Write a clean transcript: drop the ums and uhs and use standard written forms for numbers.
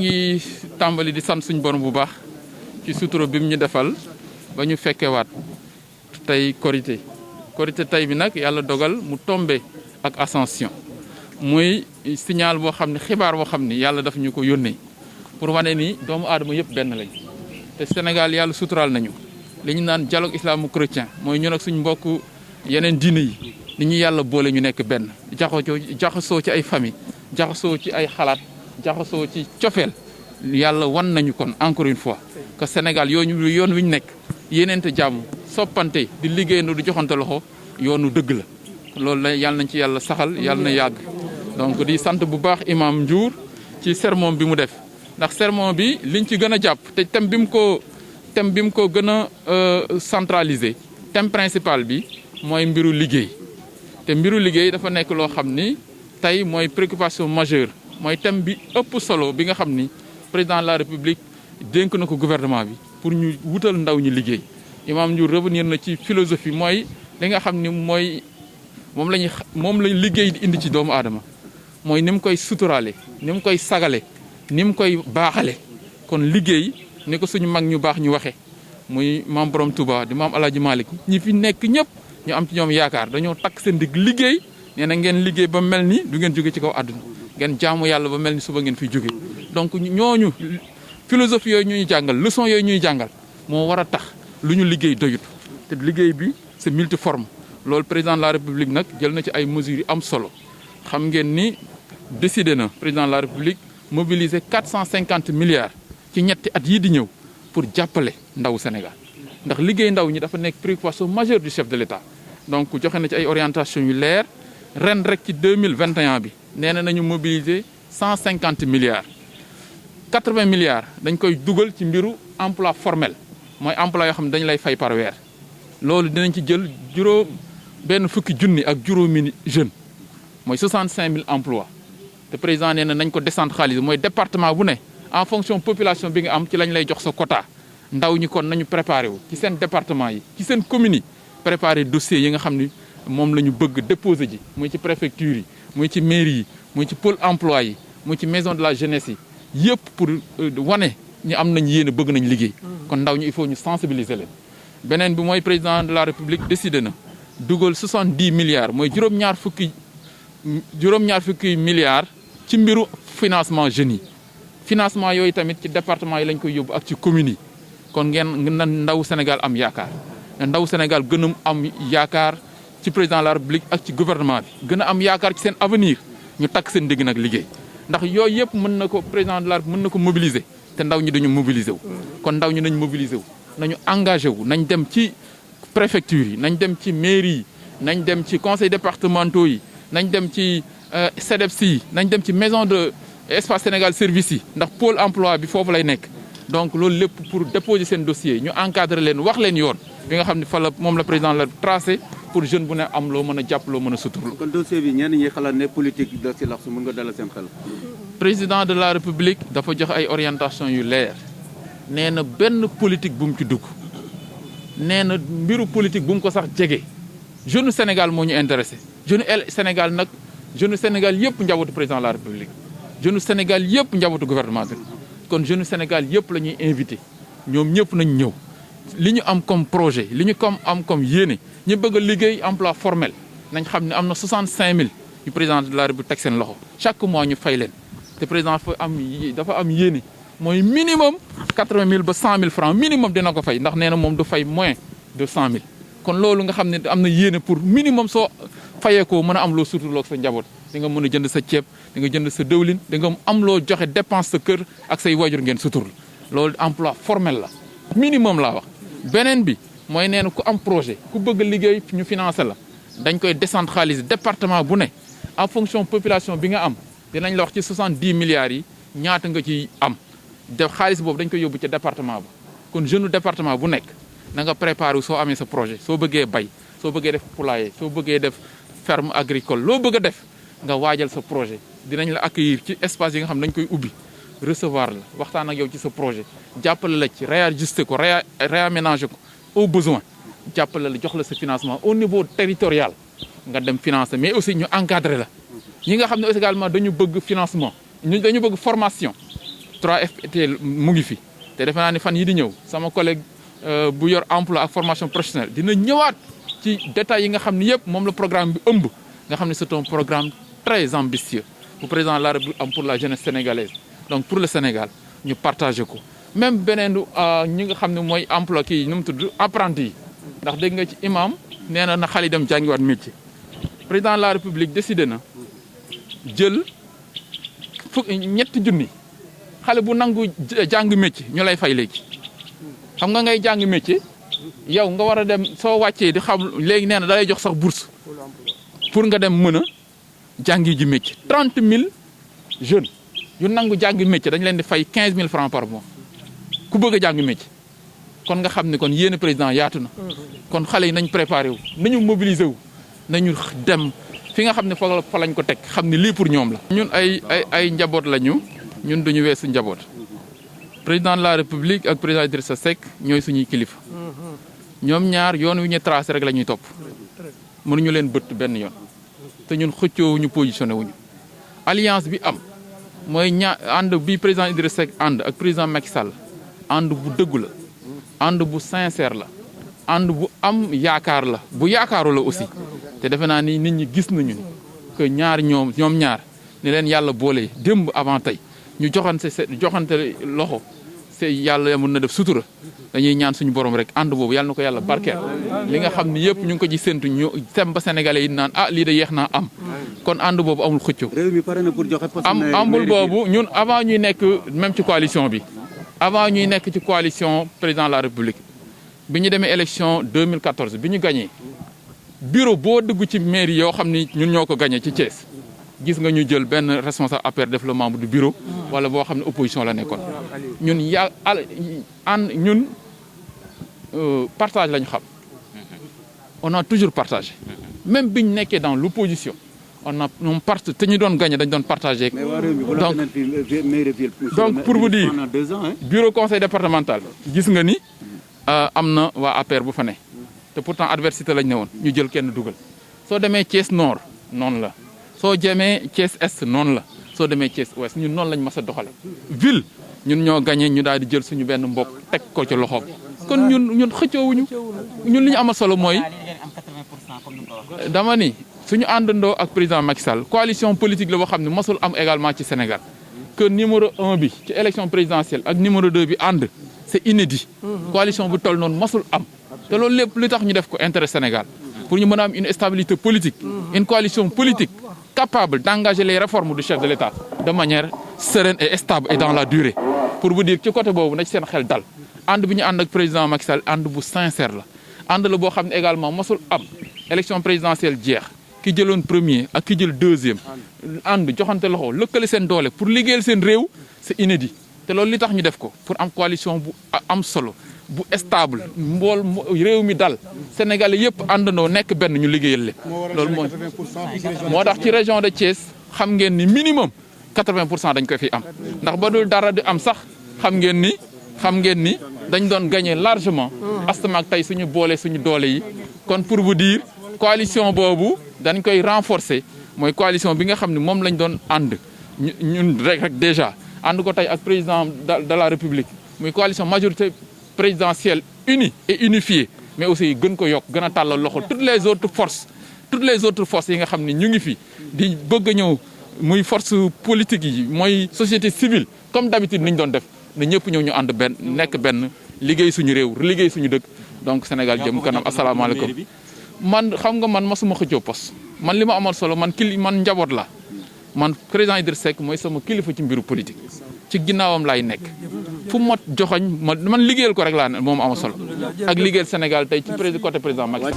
ngi tàmbali di sant suñu borom bu baax ci sutura bi mu ñu defal ba ñu fekkewaat tey korité tey bi nag yàlla dogal mu tombe ak Ascension muy signal boo xam ne xibaar boo xam ni yàlla daf ñu ko yónnee pour wane ni doomu aadama yëpp benn lañ te Sénégal yàlla suturaal nañu li ñu naan dialogue islamo-chrétien mooy ñun ak suñ mbokk yeneen diine yi ni ñu yàlla boole ñu nekk benn jaxasoo ci ay famille jaxasoo ci ay xalaat jaxasoo ci cofeel yàlla wan nañu kon encore une fois que Sénégal yoon wi ñu nekk yéeneente jàmm soppante di liggéeyandoo di joxante loxo yoonu dëgg la loolu la yàlla nañ ci yàlla saxal yàlla na yàgg donc di sant bu baax imam Ndiour ci sermon bi mu def ndax sermon bi liñ ci gën a jàpp te thème bi mu ko gën a centralisé thème principal bi mooy mbiru liggéey te mbiru liggéey dafa nekk loo xam ni tey mooy préoccupation majeure mooy thème bi ëpp solo bi nga xam ni président de la république dénk na ko gouvernement bi pour ñu wutal ndaw ñi liggéey imam Ndiour revenir na ci philosophie mooy li nga xam ni moom lañ liggéey di indi ci doomu aadama mooy ni mu koy suturaale ni mu koy sagale ni mu koy baaxale kon liggéey ni ko suñu mag ñu baax ñu waxe muy maam Borom Touba di maam El Hadj Malick ñi fi nekk ñëpp ñu am ci ñoom yaakaar dañoo takk seen digg liggéey nee na ngeen liggéey ba mel ni du ngeen jóge ci kaw àdduna ngeen jaamu yàlla ba mel ni suba ngeen fiy jóge donc ñooñu philosophie yooyu ñuy jàngal leçon yooyu ñuy jàngal moo war a tax lu ñu liggéey doyut te liggéey bi c'est multiforme loolu président de la république nag jël na ci ay mesures yu am solo xam ngeen ni décidé na président de la république mobiliser 450 milliards ci ñetti at yii di ñëw pour jàppale ndaw Sénégal ndax liggéey ndaw ñi dafa nekk préoccupation majeure du chef de l'État donc joxe na ci ay orientations yu leer ren rek ci 2021 bi nee nañu mobiliser 150 milliards 80 milliards dañ koy dugal ci mbiru emploi formel mooy emploi yoo xam ne dañu lay fay par weer loolu dinañ ci jël benn fukki junni ak juróomi jeunes mooy 65000 emplois te président nee na nañ ko décentraliser mooy département bu ne en fonction population bi nga am ci lañ lay jox sa quota ndaw ñi kon nañu préparé wu ci seen département yi ci seen communes yi préparé dossiers yi nga xam ni moom la ñu bëgg déposer ji muy ci préfecture yi muy ci mairie yi muy ci pôle emploi yi muy ci maison de la jeunesse yi yëpp pour wane ñu am nañ yéene bëgg nañ liggéey kon ndaw ñi il faut ñu sensibiliser leen beneen bi mooy président de la république décidé na dugal 70 milliards mooy juróom-ñaar fukki milliards ci mbiru financement jeunes yi financement yooyu tamit ci département yi lañ koy yóbbu ak ci communes yi kon ngeen na ndaw Sénégal am yaakaar ndaw Sénégal gën a am yaakaar ci président de la république ak ci gouvernement bi gën a am yaakaar ci seen avenir ñu takk seen dégg nag liggéey ndax yooyu yëpp mën na ko président de la république mën na ko mobiliser te ndaw ñi dañu mobiliser wu kon ndaw ñi nañ mobiliser wu nañu engagé wu nañ dem ci préfecture yi nañ dem ci mairie yi nañ dem ci conseil départementaux yi nañ dem ci CDEPS yi nañ dem ci maison de espace Sénégal service yi ndax pôle emploi bi foofu lay nekk donc loolu lépp pour déposer seen dossier ñu encadrer leen wax leen yoon bi nga xam ne fa la moom la président la tracé pour jeune bu ne am loo mën a jàpp loo mën a suturlu. kon dossier bi ñenn ñi xalaat ne politique da ci lax su mën nga dalal seen xel. président de la république dafa joxe ay orientation yu leer nee na benn politique bu mu ci dugg nee na mbiru politique bu mu ko sax jege jeune Sénégal moo ñu intéressé jeune Sénégal nag jeune Sénégal yëpp njabootu président de la république jeune Sénégal yëpp njabootu gouvernement bi kon jeune Sénégal yëpp la ñuy invité ñoom ñëpp nañ ñëw li ñu am comme projet li ñu am comme yéene ñu bëgg a liggéey emploi formel nañ xam ne am na 65000 yu président de la république teg seen loxo chaque mois ñu fay leen te président dafa am yéene mooy minimum 80000 ba 100000 francs minimum dina ko fay ndax nee na moom du fay moins de 100000 kon loolu nga xam ne am na yéene pour minimum soo fayee ko mën a am loo suturloo sa njaboot di nga mën a jënd sa ceeb di nga jënd sa dëwlin di nga am loo joxe dépense sa kër ak say waajur ngeen suturlu loolu emploi formel la minimum laa wax beneen bi mooy nee na ku am projet ku bëgg liggéey ñu financé la dañ koy décentraliser département bu ne en fonction population bi nga am dinañ la wax ci 70 milliards yi ñaata nga ci am de xaalis boobu dañ koy yóbbu ca département ba kon jeune département bu nekk na nga préparé wu soo amee sa projet soo bëggee bay soo bëggee def poulailler soo bëggee def ferme agricole loo bëgg a def nga waajal sa projet dinañ la accueillir ci espace yi nga xam ne dañ koy ubbi recevoir la waxtaan ak yow ci sa projet jàppale la ci réajuster ko réaménager ko au besoin jàppale la jox la sa financement au niveau territorial nga dem financer mais aussi ñu encadrer la ñi nga xam ne également dañu bëgg financement dañu bëgg formation 3FPT mu ngi fi te defe naa ni fan yi di ñëw sama collègue bu yor emploi ak formation professionnelle dina ñëwaat ci détails yi nga xam ne yëpp moom la programme bi ëmb nga xam ne c'est un programme très ambitieux bu président de la République am pour la jeunesse sénégalaise donc pour le Sénégal ñu partagé ko même beneen ñi nga xam ne mooy emploi kii nu mu tudd apprenti yi ndax dégg nga ci imam nee na xale yi dem jàngiwaat métier président de la République décidé na jël ñetti junni xale bu nangu jàng métier ñu lay fay léegi xam nga ngay jàng métier yow nga war a dem soo wàccee di xam léegi nee na da lay jox sax bourse pour nga dem mën a jàngi ji métier 30 000 jeunes yu nangu jàng métier dañ leen di fay 15 000 francs par mois ku bëgg a jàng métier kon nga xam ne kon yéen président yaatu na kon xale yi nañ préparé wu nañu mobiliser wu nañu dem fi nga xam ne fa lañ ko teg xam ne lii pour ñoom la. ñun ay njaboot lañu ñun duñu weesu njaboot président de la République ak président Idrissa Seck ñooy suñuy kilifa ñoom ñaar yoon wi ñu tracé rek la ñuy topp mënuñu leen bëtt benn yoon te ñun xëccoowuñu positionné wuñu alliance bi am mooy ànd bi président Idrissa Seck ànd ak président Macky Sall ànd bu dëggu la ànd bu sincère la ànd bu am yaakaar la bu yaakaaru la aussi te defe naa ni nit ñi gis nañu ni que ñoom ñaar ni leen yàlla boole démb avant tey ñu joxante loxo te yàlla mën na def sutura dañuy ñaan suñu borom rek ànd boobu yàlla na ko yàlla barkeel li nga xam ne yëpp ñu ngi ko ci séntu ñu dem ba sénégalais yi naan lii de yeex naa am kon ànd boobu amul xëccoo. réew mi pare na pour joxe poste amul boobu ñun avant ñuy nekk même ci coalition bi avant ñuy nekk ci coalition président de la République bi ñu demee élection 2014 bi ñu gagné bureau boo dugg ci mairie yoo xam ni ñun ñoo ko gagné ci Thiès gis nga ñu jël benn responsable APR def le membre du bureau wala boo xam ne opposition la nekkoon ñun ñun partage la ñu xam on a toujours partagé même bi ñu nekkee dans l'opposition te ñu doon gagné dañ doon partagé. donc pour vous dire bureau conseil départemental gis nga ni am na waa APR bu fa ne te pourtant adversité lañ ne woon ñu jël kenn dugal soo demee Thiès Nord noonu la soo demee Thiès Est noonu la soo demee Thiès Ouest ñun noonu lañ mas a doxale ville ñun ñoo gagné ñu daal di jël suñu benn mbokk teg ko ci loxoom kon ñun xëccoowuñu ñun li ñu amal solo mooy dama ni suñu àndandoo ak président Macky Sall coalition politique la boo xam ne masul am également ci Sénégal que numéro 1 bi ci élection présidentielle ak numéro 2 bi ànd c'est inédit coalition bu toll noonu masul am te loolu lépp li tax ñu def ko intérêt Sénégal pour ñu mën a am une stabilité politique une coalition politique capable d'engager les réformes du chef de l'État de manière sereine et stable et dans la durée pour vous dire ci côté boobu na ci seen xel dal ànd bi ñu ànd ak président Macky Sall ànd bu sincère la ànd la boo xam ne également masul am élection présidentielle jeex ki jëloon premier ak ki jël deuxième ànd joxante loxo lëkkale seen doole pour liggéeyal seen réew c'est inédit te loolu li tax ñu def ko pour am coalition bu am solo bu stable réew mi dal Sénégalais yëpp àndandoo nekk benn ñu liggéeyal leen loolu moo tax ci région de Thiès xam ngeen ni minimum 80% dañ koy fi am ndax ba dul dara di am sax xam ngeen ni dañ doon gagner largement astamaak tey suñu boole suñu doole yi kon pour vous dire coalition boobu dañ koy renforcer mooy coalition bi nga xam ne moom lañ doon ànd ñun rek déjà ànd ko tey ak président de la République muy coalition majorité présidentielle unie et unifiée mais aussi gën ko yokk gën a tàllal loxo toutes les autres forces yi nga xam ne ñu ngi fi di bëgg a ñëw muy force politique yi mooy société civile comme d'habitude ni ñu doon def na ñëpp ñëw ñu ànd benn nekk benn liggéey suñu réew liggéey suñu dëkk donc Sénégal jëm kanam asalaamaaleykum man xam nga man masuma xëccoo poste man li ma amal solo man njaboot la man président Idrissa Seck mooy sama kilifa ci mbiru politique ci ginnaawam laay nekk fu ma joxoñ man liggéeyal ko rek laa ne moom amal solo ak liggéeyal Sénégal tey ci côté président Macky